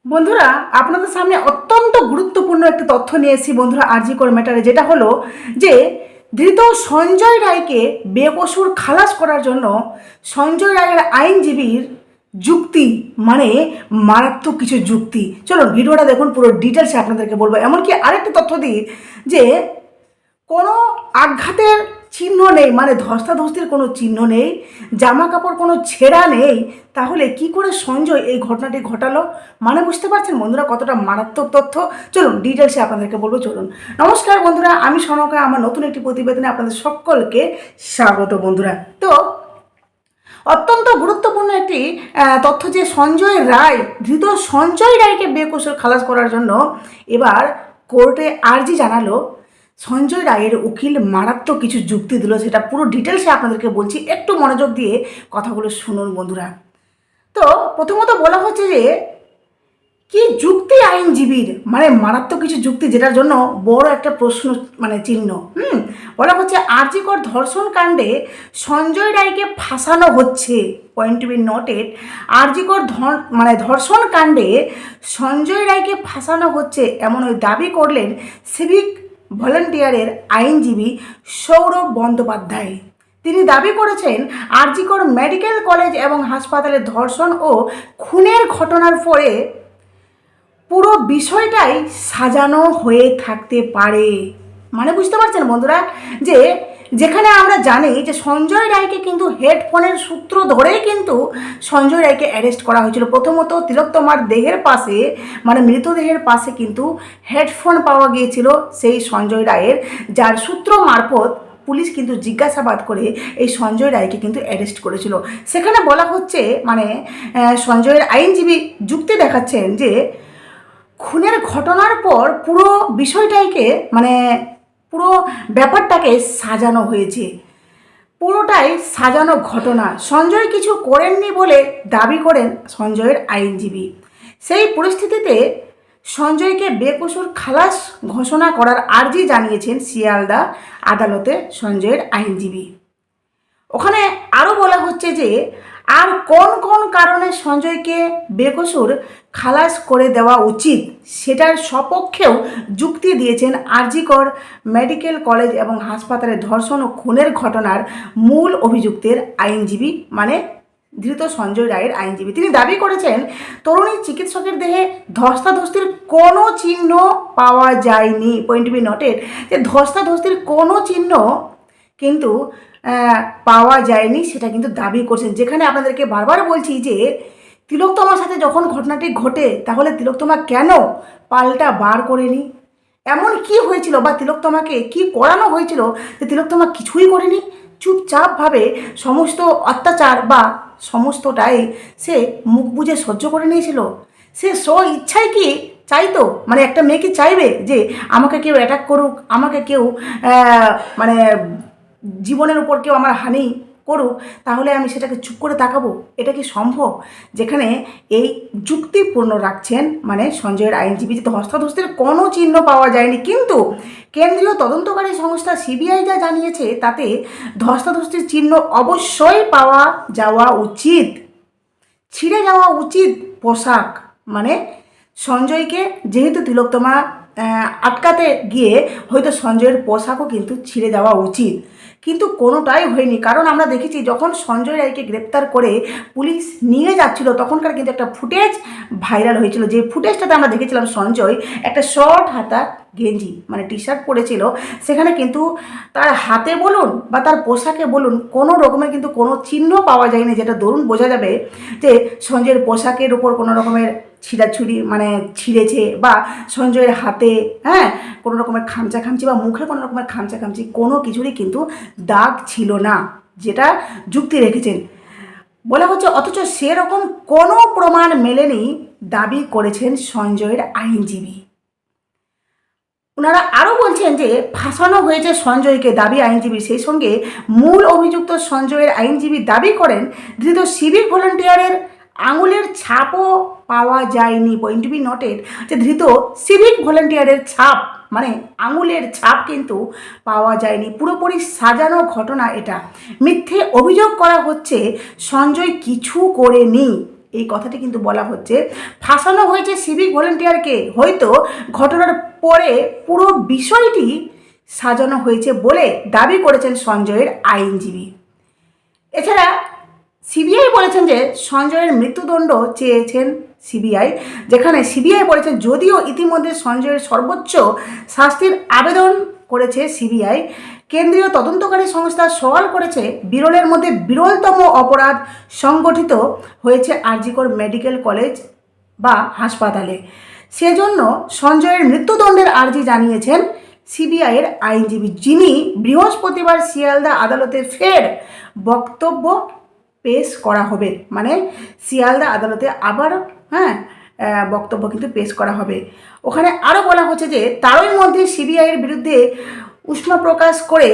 বন্ধুরা, আপনাদের সামনে অত্যন্ত গুরুত্বপূর্ণ একটি তথ্য নিয়ে এসেছি বন্ধুরা, আরজি কর ম্যাটারে। যেটা হলো যে ধৃত সঞ্জয় রায়কে বেকসুর খালাস করার জন্য সঞ্জয় রায়ের আইনজীবীর যুক্তি, মানে মারাত্মক কিছু যুক্তি। চলুন ভিডিওটা দেখুন, পুরো ডিটেলসে আপনাদেরকে বলবো। এমনকি আরেকটি তথ্য দিই যে কোনো আঘাতের চিহ্ন নেই, মানে ধস্তাধস্তির কোনো চিহ্ন নেই, জামা কাপড় কোনো ছেঁড়া নেই। তাহলে কি করে সঞ্জয় এই ঘটনাটি ঘটালো? মানে বুঝতে পারছেন বন্ধুরা কতটা মারাত্মক তথ্য। চলুন ডিটেলসে আপনাদেরকে বলবো। চলুন। নমস্কার বন্ধুরা, আমি সনকা। আমার নতুন একটি প্রতিবেদনে আপনাদের সকলকে স্বাগত বন্ধুরা। তো অত্যন্ত গুরুত্বপূর্ণ একটি তথ্য, যে সঞ্জয় রায়, ধৃত সঞ্জয় রায়কে বেকসুর খালাস করার জন্য এবার কোর্টে আর্জি জানালো। সঞ্জয় রায়ের উকিল মারাত্মক কিছু যুক্তি দিল, সেটা পুরো ডিটেলসে আপনাদেরকে বলছি, একটু মনোযোগ দিয়ে কথাগুলো শুনুন বন্ধুরা। তো প্রথমত বলা হচ্ছে যে কি যুক্তি আইনজীবীর, মানে মারাত্মক কিছু যুক্তি, যেটার জন্য বড় একটা প্রশ্ন মানে চিহ্ন। বলা হচ্ছে আরজি কর ধর্ষণ কাণ্ডে সঞ্জয় রায়কে ফাঁসানো হচ্ছে। Point to be noted. R G Kar মানে ধর্ষণ কাণ্ডে সঞ্জয় রায়কে ফাঁসানো হচ্ছে, এমন ওই দাবি করলেন সিভিক ভলেন্টিয়ারের আইনজীবী সৌরভ বন্দ্যোপাধ্যায়। তিনি দাবি করেছেন আরজি কর মেডিকেল কলেজ এবং হাসপাতালে ধর্ষণ ও খুনের ঘটনার পরে পুরো বিষয়টাই সাজানো হয়ে থাকতে পারে। মানে বুঝতে পারছেন বন্ধুরা, যে যেখানে আমরা জানি যে সঞ্জয় রায়কে কিন্তু হেডফোনের সূত্র ধরেই কিন্তু সঞ্জয় রায়কে অ্যারেস্ট করা হয়েছিল। প্রথমত তিলোত্তমার দেহের পাশে, মানে মৃতদেহের পাশে কিন্তু হেডফোন পাওয়া গিয়েছিল সেই সঞ্জয় রায়ের, যার সূত্র মারফত পুলিশ কিন্তু জিজ্ঞাসাবাদ করে এই সঞ্জয় রায়কে কিন্তু অ্যারেস্ট করেছিল। সেখানে বলা হচ্ছে, মানে সঞ্জয়ের আইনজীবী যুক্তি দেখাচ্ছেন যে খুনের ঘটনার পর পুরো বিষয়টাকে, মানে পুরো ব্যাপারটাকে সাজানো হয়েছে, পুরোটাই সাজানো ঘটনা। সঞ্জয় কিছু করেননি বলে দাবি করেন সঞ্জয়ের আইনজীবী। সেই পরিস্থিতিতে সঞ্জয়কে বেকসুর খালাস ঘোষণা করার আর্জি জানিয়েছেন শিয়ালদা আদালতে সঞ্জয়ের আইনজীবী। ওখানে আরও বলা হচ্ছে যে আর কোন কোন কারণে সঞ্জয়কে বেকসুর খালাস করে দেওয়া উচিত সেটার সপক্ষেও যুক্তি দিয়েছেন আরজি কর মেডিকেল কলেজ এবং হাসপাতালে ধর্ষণ ও খুনের ঘটনার মূল অভিযুক্তের আইনজীবী, মানে ধৃত সঞ্জয় রায়ের আইনজীবী। তিনি দাবি করেছেন তরুণী চিকিৎসকের দেহে ধস্তাধস্তির কোনো চিহ্ন পাওয়া যায়নি। পয়েন্ট বি নোটেড, যে ধস্তাধস্তির কোনো চিহ্ন কিন্তু পাওয়া যায়নি, সেটা কিন্তু দাবি করছেন। যেখানে আপনাদেরকে বারবার বলছি যে তিলোত্তমার সাথে যখন ঘটনাটি ঘটে, তাহলে তিলোত্তমা কেন পাল্টা বার করেনি? এমন কি হয়েছিল বা তিলোত্তমাকে কি করানো হয়েছিল যে তিলোত্তমা কিছুই করেনি, চুপচাপভাবে সমস্ত অত্যাচার বা সমস্তটাই সে মুখ বুজে সহ্য করে নিয়েছিল? সে স্ব ইচ্ছায় কি চাইতো, মানে একটা মেয়ে কি চাইবে যে আমাকে কেউ অ্যাটাক করুক, আমাকে কেউ মানে জীবনের উপর কেউ আমার হানি করুক, তাহলে আমি সেটাকে চুপ করে তাকাবো? এটা কি সম্ভব? যেখানে এই যুক্তিপূর্ণ রাখছেন মানে সঞ্জয়ের আইনজীবী, যে ধস্তাধস্তির কোনো চিহ্ন পাওয়া যায়নি, কিন্তু কেন্দ্রীয় তদন্তকারী সংস্থা সিবিআই যা জানিয়েছে তাতে ধস্তাধস্তির চিহ্ন অবশ্যই পাওয়া যাওয়া উচিত। ছিঁড়ে যাওয়া উচিত পোশাক, মানে সঞ্জয়কে যেহেতু তিলোত্তমা আটকাতে গিয়ে হয়তো সঞ্জয়ের পোশাকও কিন্তু ছিঁড়ে যাওয়া উচিত, কিন্তু কোনোটাই হয়নি। কারণ আমরা দেখেছি যখন সঞ্জয় রায়কে গ্রেপ্তার করে পুলিশ নিয়ে যাচ্ছিল, তখনকার কিন্তু একটা ফুটেজ ভাইরাল হয়েছিল। যে ফুটেজটাতে আমরা দেখেছিলাম সঞ্জয় একটা শর্ট হাতা গেঞ্জি, মানে টি শার্ট পরেছিল, সেখানে কিন্তু তার হাতে বলুন বা তার পোশাকে বলুন কোনো রকমের কিন্তু কোনো চিহ্ন পাওয়া যায়নি, যেটা দরুন বোঝা যাবে যে সঞ্জয়ের পোশাকের উপর কোনো রকমের ছিঁড়াছুড়ি মানে ছিঁড়েছে, বা সঞ্জয়ের হাতে কোনো রকমের খামচি বা মুখে কোনো রকমের খামচি কোনো কিছুরই কিন্তু দাগ ছিল না, যেটা যুক্তি রেখেছেন বলা হচ্ছে। অথচ সেরকম কোনো প্রমাণ মেলেনি দাবি করেছেন সঞ্জয়ের আইনজীবী। ওনারা আরও বলছেন যে ফাঁসানো হয়েছে সঞ্জয়কে, দাবি আইনজীবী। সেই সঙ্গে মূল অভিযুক্ত সঞ্জয়ের আইনজীবী দাবি করেন ধৃত সিভিক ভলেন্টিয়ারের আঙুলের ছাপও পাওয়া যায়নি। পয়েন্ট বি নোটেড, যে ধৃত সিভিক ভলেন্টিয়ারের ছাপ, মানে আঙুলের ছাপ কিন্তু পাওয়া যায়নি। পুরোপুরি সাজানো ঘটনা এটা। মিথ্যে অভিযোগ করা হচ্ছে সঞ্জয় কিছু করেনি। এই কথাটি কিন্তু বলা হচ্ছে। ফাঁসানো হয়েছে সিভিক ভলেন্টিয়ারকে, হয়তো ঘটনার পরে পুরো বিষয়টি সাজানো হয়েছে বলে দাবি করেছেন সঞ্জয়ের আইনজীবী। এছাড়া সিবিআই বলেছেন যে সঞ্জয়ের মৃত্যুদণ্ড চেয়েছেন সিবিআই, যেখানে সিবিআই বলেছেন যদিও ইতিমধ্যে সঞ্জয়ের সর্বোচ্চ শাস্তির আবেদন করেছে সিবিআই, কেন্দ্রীয় তদন্তকারী সংস্থা সওয়াল করেছে বিরলের মধ্যে বিরলতম অপরাধ সংগঠিত হয়েছে আরজিকর মেডিকেল কলেজ বা হাসপাতালে। সেজন্য সঞ্জয়ের মৃত্যুদণ্ডের আর্জি জানিয়েছেন সিবিআইয়ের আইনজীবী, যিনি বৃহস্পতিবার শিয়ালদা আদালতে ফের বক্তব্য পেশ করা হবে। মানে শিয়ালদা আদালতে আবার বক্তব্য কিন্তু পেশ করা হবে। ওখানে আরও বলা হচ্ছে যে তারই মধ্যে সিবিআইয়ের বিরুদ্ধে উষ্ণ প্রকাশ করে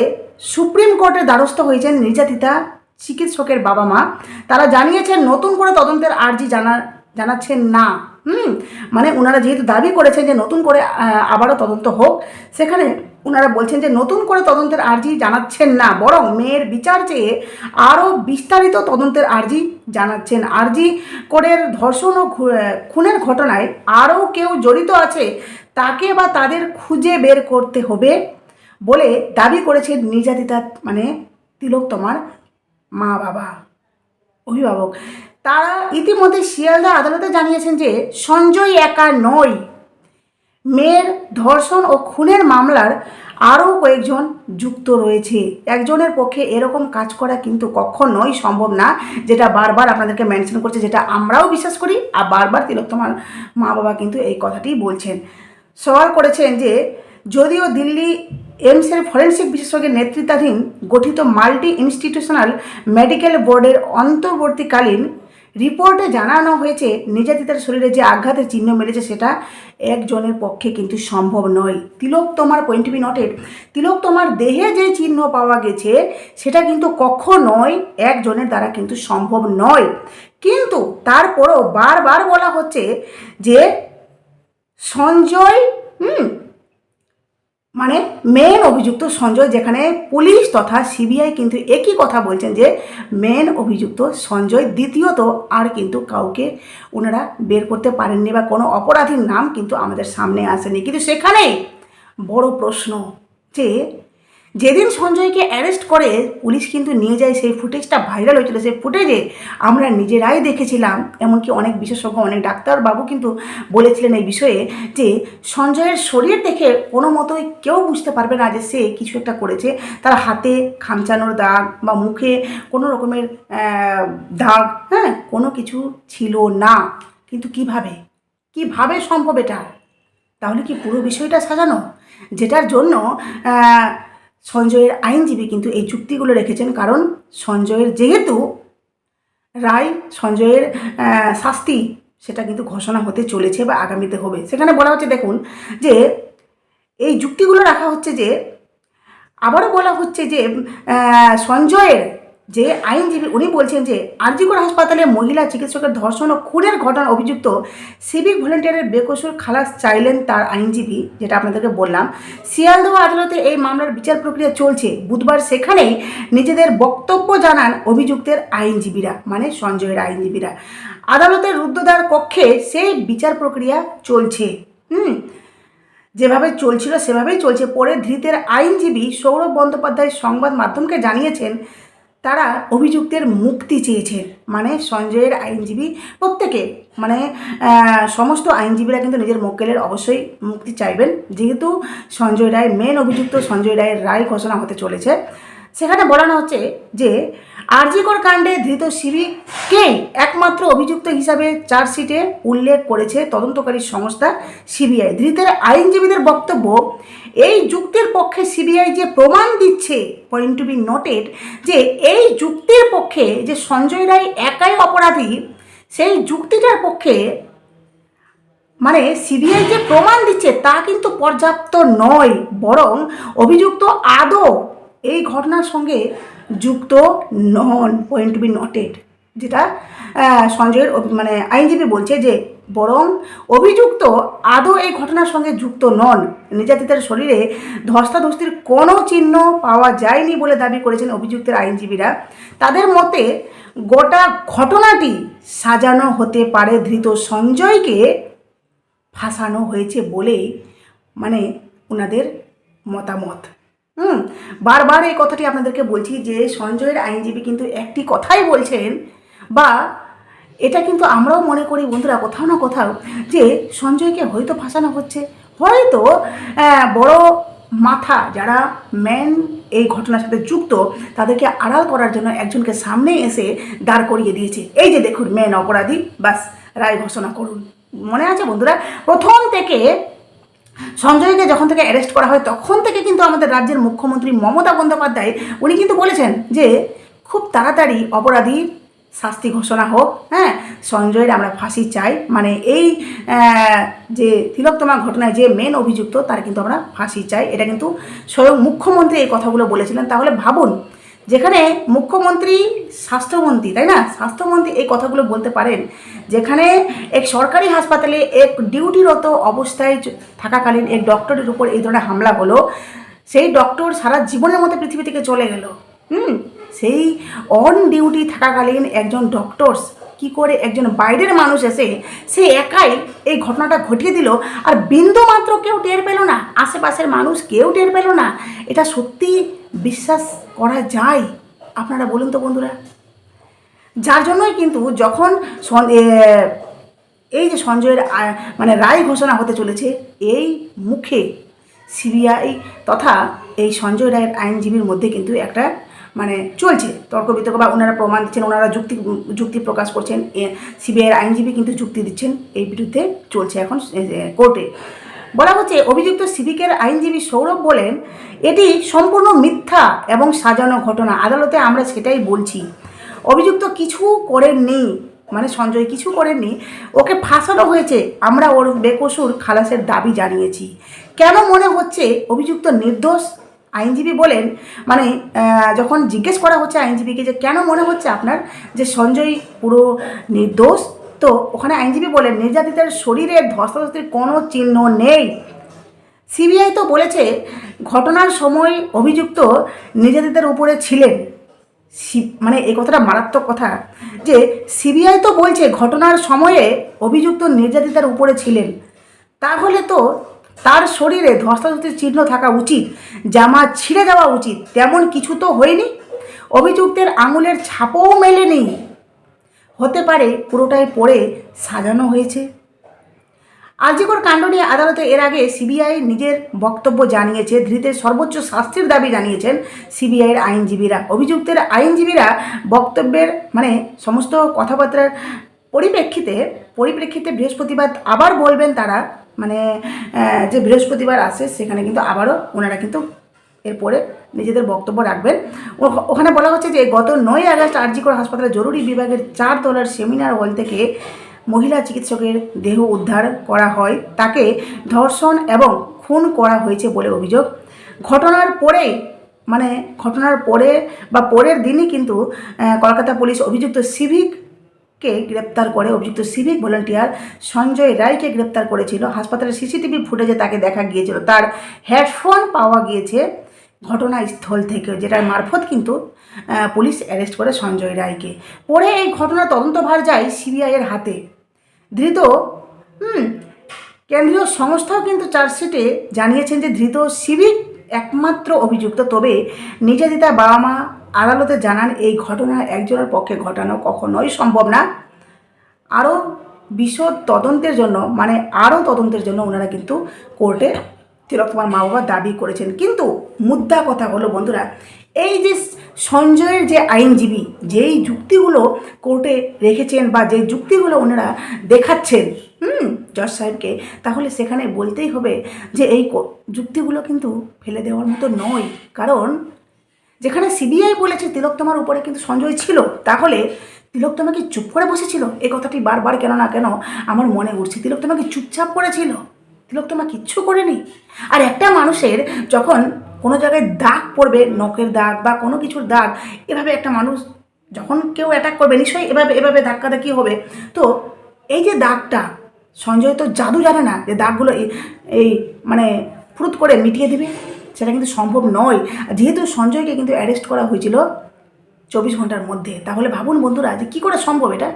সুপ্রিম কোর্টের দ্বারস্থ হয়েছেন নির্যাতিতা চিকিৎসকের বাবা মা। তারা জানিয়েছেন নতুন করে তদন্তের আর্জি জানাচ্ছেন না। মানে ওনারা যেহেতু দাবি করেছেন যে নতুন করে আবারও তদন্ত হোক, সেখানে ওনারা বলছেন যে নতুন করে তদন্তের আর্জি জানাচ্ছেন না, বরং মেয়ের বিচার চেয়ে আরও বিস্তারিত তদন্তের আর্জি জানাচ্ছেন। আরজি কোরের ধর্ষণ ও খুনের ঘটনায় আরও কেউ জড়িত আছে তাকে বা তাদের খুঁজে বের করতে হবে বলে দাবি করেছেন নির্যাতিতা, মানে তিলোত্তমার মা বাবা, অভিভাবক। তারা ইতিমধ্যে শিয়ালদা আদালতে জানিয়েছেন যে সঞ্জয় একা নয়, মেয়ের ধর্ষণ ও খুনের মামলার আরও কয়েকজন যুক্ত রয়েছে। একজনের পক্ষে এরকম কাজ করা কিন্তু কখনোই সম্ভব না, যেটা বারবার আপনাদেরকে মেনশন করছে, যেটা আমরাও বিশ্বাস করি। আর বারবার তিলোত্তমার মা বাবা কিন্তু এই কথাটি বলছেন। সওয়াল করেছেন যে যদিও দিল্লি এইমসের ফরেন্সিক বিশেষজ্ঞের নেতৃত্বাধীন গঠিত মাল্টি ইনস্টিটিউশনাল মেডিকেল বোর্ডের অন্তর্বর্তীকালীন রিপোর্টে জানানো হয়েছে নির্যাতিতার শরীরে যে আঘাতের চিহ্ন মিলেছে সেটা একজনের পক্ষে কিন্তু সম্ভব নয়। তিলোত্তমার পয়েন্ট বি নটেড, তিলোত্তমার দেহে যে চিহ্ন পাওয়া গেছে সেটা কিন্তু কখনোই একজনের দ্বারা কিন্তু সম্ভব নয়। কিন্তু তারপরও বারবার বলা হচ্ছে যে সঞ্জয় মানে মেন অভিযুক্ত সঞ্জয়, যেখানে পুলিশ তথা সিবিআই কিন্তু একই কথা বলছেন যে মেন অভিযুক্ত সঞ্জয়। দ্বিতীয়ত আর কিন্তু কাউকে ওনারা বের করতে পারেননি বা কোনো অপরাধীর নাম কিন্তু আমাদের সামনে আসেনি। কিন্তু সেখানেই বড় প্রশ্ন যে যেদিন সঞ্জয়কে অ্যারেস্ট করে পুলিশ কিন্তু নিয়ে যায়, সেই ফুটেজটা ভাইরাল হয়েছিল, সেই ফুটেজে আমরা নিজেরাই দেখেছিলাম, এমনকি অনেক বিশেষজ্ঞ অনেক ডাক্তারবাবু কিন্তু বলেছিলেন এই বিষয়ে যে সঞ্জয়ের শরীর দেখে কোনো মতোই কেউ বুঝতে পারবে না যে সে কিছু একটা করেছে। তার হাতে খামচানোর দাগ বা মুখে কোনো রকমের দাগ কোনো কিছু ছিল না। কিন্তু কিভাবে সম্ভব এটা? তাহলে কি পুরো বিষয়টা সাজানো? যেটার জন্য সঞ্জয়ের আইনজীবী কিন্তু এই যুক্তিগুলো রেখেছেন, কারণ সঞ্জয়ের যেহেতু রায়, সঞ্জয়ের শাস্তি সেটা কিন্তু ঘোষণা হতে চলেছে বা আগামীতে হবে। সেখানে বলা হচ্ছে, দেখুন যে এই যুক্তিগুলো রাখা হচ্ছে যে আবারও বলা হচ্ছে যে সঞ্জয়ের যে আইনজীবী উনি বলছেন যে আরজিকর হাসপাতালে মহিলা চিকিৎসকের ধর্ষণ ও খুনের ঘটনার অভিযুক্ত সিভিক ভলেন্টিয়ারের বেকসুর খালাস চাইলেন তার আইনজীবী, যেটা আপনাদেরকে বললাম। শিয়ালদহ আদালতে এই মামলার বিচার প্রক্রিয়া চলছে। বুধবার সেখানেই নিজেদের বক্তব্য জানান অভিযুক্তের আইনজীবীরা, মানে সঞ্জয়ের আইনজীবীরা। আদালতের রুদ্ধদ্বার কক্ষে সেই বিচার প্রক্রিয়া চলছে, যেভাবে চলছিল সেভাবেই চলছে। পরে ধৃতের আইনজীবী সৌরভ বন্দ্যোপাধ্যায় সংবাদ মাধ্যমকে জানিয়েছেন তারা অভিযুক্তের মুক্তি চেয়েছেন। মানে সঞ্জয়ের আইনজীবী প্রত্যেকে, মানে সমস্ত আইনজীবীরা কিন্তু নিজের মক্কেলের অবশ্যই মুক্তি চাইবেন, যেহেতু সঞ্জয় রায় মেন অভিযুক্ত। সঞ্জয় রায়ের রায় ঘোষণা হতে চলেছে। সেখানে বলানো হচ্ছে যে আরজিকর কাণ্ডে ধৃত সিভিককেই একমাত্র অভিযুক্ত হিসাবে চার্জশিটে উল্লেখ করেছে তদন্তকারী সংস্থা সিবিআই। ধৃতের আইনজীবীদের বক্তব্য, এই যুক্তির পক্ষে সিবিআই যে প্রমাণ দিচ্ছে, পয়েন্ট টু বি নোটেড, যে এই যুক্তির পক্ষে যে সঞ্জয় রায় একাই অপরাধী, সেই যুক্তিটার পক্ষে মানে সিবিআই যে প্রমাণ দিচ্ছে তা কিন্তু পর্যাপ্ত নয়, বরং অভিযুক্ত আদৌ এই ঘটনার সঙ্গে যুক্ত নন, পয়েন্ট টু বি নোটেড। যেটা সঞ্জয়ের মানে আইনজীবী বলছে যে বরং অভিযুক্ত আদৌ এই ঘটনার সঙ্গে যুক্ত নন। নির্যাতিতার শরীরে ধস্তাধস্তির কোনো চিহ্ন পাওয়া যায়নি বলে দাবি করেছেন অভিযুক্তের আইনজীবীরা। তাদের মতে গোটা ঘটনাটি সাজানো হতে পারে, ধৃত সঞ্জয়কে ফাঁসানো হয়েছে বলেই মানে ওনাদের মতামত। বারবার এই কথাটি আপনাদেরকে বলছি যে সঞ্জয়ের আইনজীবী কিন্তু একটি কথাই বলছেন, বা এটা কিন্তু আমরাও মনে করি বন্ধুরা কোথাও না কোথাও, যে সঞ্জয়কে হয়তো ফাঁসানো হচ্ছে, হয়তো বড় মাথা যারা মেন এই ঘটনার সাথে যুক্ত তাদেরকে আড়াল করার জন্য একজনকে সামনে এসে দাঁড় করিয়ে দিয়েছে। এই যে দেখুন মেন অপরাধী, বাস রায় ঘোষণা করুন। মনে আছে বন্ধুরা, প্রথম থেকে সঞ্জয়কে যখন থেকে অ্যারেস্ট করা হয় তখন থেকে কিন্তু আমাদের রাজ্যের মুখ্যমন্ত্রী মমতা বন্দ্যোপাধ্যায় উনি কিন্তু বলেছেন যে খুব তাড়াতাড়ি অপরাধীর শাস্তি ঘোষণা হোক, হ্যাঁ, সঞ্জয়ের আমরা ফাঁসি চাই, মানে এই যে তিলোত্তমা ঘটনায় যে মেন অভিযুক্ত তার কিন্তু আমরা ফাঁসি চাই, এটা কিন্তু স্বয়ং মুখ্যমন্ত্রী এই কথাগুলো বলেছিলেন। তাহলে ভাবুন, যেখানে মুখ্যমন্ত্রী স্বাস্থ্যমন্ত্রী, তাই না, স্বাস্থ্যমন্ত্রী এই কথাগুলো বলতে পারেন, যেখানে এক সরকারি হাসপাতালে এক ডিউটিরত অবস্থায় থাকাকালীন এক ডক্টরের উপর এই ধরনের হামলা হলো, সেই ডক্টর সারা জীবনের মতো পৃথিবী থেকে চলে গেল। সেই অন ডিউটি থাকাকালীন একজন ডক্টরস কি করে একজন বাইরের মানুষ এসে সে একাই এই ঘটনাটা ঘটিয়ে দিল, আর বিন্দু মাত্র কেউ টের পেল না, আশেপাশের মানুষ কেউ টের পেল না। এটা সত্যি বিশ্বাস করা যায়? আপনারা বলুন তো বন্ধুরা। যার জন্যই কিন্তু যখন এই যে সঞ্জয়ের মানে রায় ঘোষণা হতে চলেছে, এই মুখে সিবিআই তথা এই সঞ্জয় রায়ের আইনজীবীর মধ্যে কিন্তু একটা মানে চলছে তর্ক বিতর্ক, বা ওনারা প্রমাণ দিচ্ছেন, ওনারা যুক্তি প্রকাশ করছেন, সিবিআইয়ের আইনজীবী কিন্তু যুক্তি দিচ্ছেন, এই বিরুদ্ধে চলছে এখন কোর্টে। বলা হচ্ছে অভিযুক্ত সিভিকের আইনজীবী সৌরভ বলেন এটি সম্পূর্ণ মিথ্যা এবং সাজানো ঘটনা। আদালতে আমরা সেটাই বলছি, অভিযুক্ত কিছু করেননি, মানে সঞ্জয় কিছু করেননি, ওকে ফাঁসানো হয়েছে। আমরা ওর বেকসুর খালাসের দাবি জানিয়েছি। কেন মনে হচ্ছে অভিযুক্ত নির্দোষ? আইনজীবী বলেন, মানে যখন জিজ্ঞেস করা হচ্ছে আইনজীবীকে যে কেন মনে হচ্ছে আপনার যে সঞ্জয় পুরো নির্দোষ, তো ওখানে আইনজীবী বলেন নির্যাতিতার শরীরের ধস্তাধস্তির কোনো চিহ্ন নেই। সিবিআই তো বলেছে ঘটনার সময় অভিযুক্ত নির্যাতিতার উপরে ছিলেন, মানে এই কথাটা মারাত্মক কথা, যে সিবিআই তো বলছে ঘটনার সময়ে অভিযুক্ত নির্যাতিতার উপরে ছিলেন, তাহলে তো তার শরীরে ধস্তাধস্তির চিহ্ন থাকা উচিত, জামা ছিঁড়ে যাওয়া উচিত, তেমন কিছু তো হয়নি, অভিযুক্তের আঙুলের ছাপও মেলেনি। হতে পারে পুরোটাই পড়ে সাজানো হয়েছে। আরজিকর কাণ্ড নিয়ে আদালতে এর আগে সিবিআই নিজের বক্তব্য জানিয়েছে, ধৃতের সর্বোচ্চ শাস্তির দাবি জানিয়েছেন সিবিআইয়ের আইনজীবীরা। অভিযুক্তের আইনজীবীরা বক্তব্যের মানে সমস্ত কথাবার্তার পরিপ্রেক্ষিতে বৃহস্পতিবার আবার বলবেন তারা, মানে যে বৃহস্পতিবার আসে সেখানে কিন্তু আবারও ওনারা কিন্তু এরপরে নিজেদের বক্তব্য রাখবেন। ওখানে বলা হচ্ছে যে গত 9 আগস্ট আরজিকর হাসপাতালের জরুরি বিভাগের 4 তলার সেমিনার হল থেকে মহিলা চিকিৎসকের দেহ উদ্ধার করা হয়, তাকে ধর্ষণ এবং খুন করা হয়েছে বলে অভিযোগ। ঘটনার পরে বা পরের দিনই কিন্তু কলকাতা পুলিশ অভিযুক্ত সিভিককে গ্রেপ্তার করে। অভিযুক্ত সিভিক ভলান্টিয়ার সঞ্জয় রায়কে গ্রেপ্তার করেছিল। হাসপাতালের সিসিটিভি ফুটেজে তাকে দেখা গিয়েছিল, তার হেডফোন পাওয়া গিয়েছে ঘটনাস্থল থেকে, যেটার মারফত কিন্তু পুলিশ অ্যারেস্ট করে সঞ্জয় রায়কে। পরে এই ঘটনার তদন্তভার যায় সিবিআইয়ের হাতে। ধৃত কেন্দ্রীয় সংস্থাও কিন্তু চার্জশিটে জানিয়েছেন যে ধৃত সিভিক একমাত্র অভিযুক্ত, তবে নির্যাতিতা বাবা মা আদালতে জানান এই ঘটনা একজনের পক্ষে ঘটানো কখনোই সম্ভব না। আরও বিশদ তদন্তের জন্য ওনারা কিন্তু কোর্টে তিলোত্তমার মা বাবা দাবি করেছেন। কিন্তু মুদ্রা কথা হলো বন্ধুরা, এই যে সঞ্জয়ের যে আইনজীবী যেই যুক্তিগুলো কোর্টে রেখেছেন বা যে যুক্তিগুলো ওনারা দেখাচ্ছেন জজ সাহেবকে, তাহলে সেখানে বলতেই হবে যে এই যুক্তিগুলো কিন্তু ফেলে দেওয়ার মতো নয়। কারণ যেখানে সিবিআই বলেছে তিলোত্তমার উপরে কিন্তু সঞ্জয় ছিল, তাহলে তিলোত্তমা কি চুপ করে বসেছিল? এই কথাটি বারবার কেন আমার মনে উঠছে। তিলোত্তমা কি চুপচাপ করেছিল? তিলোত্তমা কিচ্ছু করেনি। আর একটা মানুষের যখন কোনো জায়গায় দাগ পড়বে, নখের দাগ বা কোনো কিছুর দাগ, এভাবে একটা মানুষ যখন কেউ অ্যাটাক করবে নিশ্চয়ই এভাবে এভাবে ধাক্কাধাক্কি হবে। তো এই যে দাগটা, সঞ্জয় তো জাদু জানে না যে দাগগুলো এই মানে ফুরুত করে মিটিয়ে দিবে, সেটা কিন্তু সম্ভব নয়। যেহেতু সঞ্জয়কে কিন্তু অ্যারেস্ট করা হয়েছিল 24 ঘন্টার মধ্যে, তাহলে ভাবুন বন্ধুরা যে কী করে সম্ভব এটা,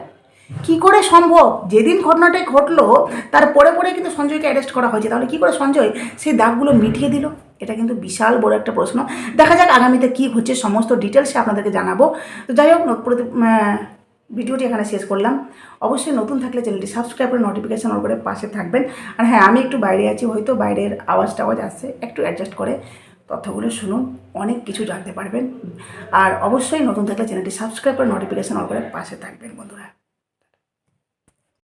কী করে সম্ভব? যেদিন ঘটনাটা ঘটলো তার পরে কিন্তু সঞ্জয়কে অ্যারেস্ট করা হয়েছে, তাহলে কী করে সঞ্জয় সেই দাগগুলো মিটিয়ে দিল? এটা কিন্তু বিশাল বড় একটা প্রশ্ন। দেখা যাক আগামীতে কী হচ্ছে, সমস্ত ডিটেলসে আপনাদেরকে জানাবো। তো যাই হোক, ভিডিওটি এখানে শেষ করলাম। অবশ্যই নতুন থাকলে চ্যানেলটি সাবস্ক্রাইব করে নোটিফিকেশান অন করে পাশে থাকবেন। আর হ্যাঁ, আমি একটু বাইরে আছি, হয়তো বাইরের আওয়াজ আসছে, একটু অ্যাডজাস্ট করে তথ্যগুলো শুনুন, অনেক কিছু জানতে পারবেন। আর অবশ্যই নতুন থাকলে চ্যানেলটি সাবস্ক্রাইব করে নোটিফিকেশান অন করে পাশে থাকবেন বন্ধুরা।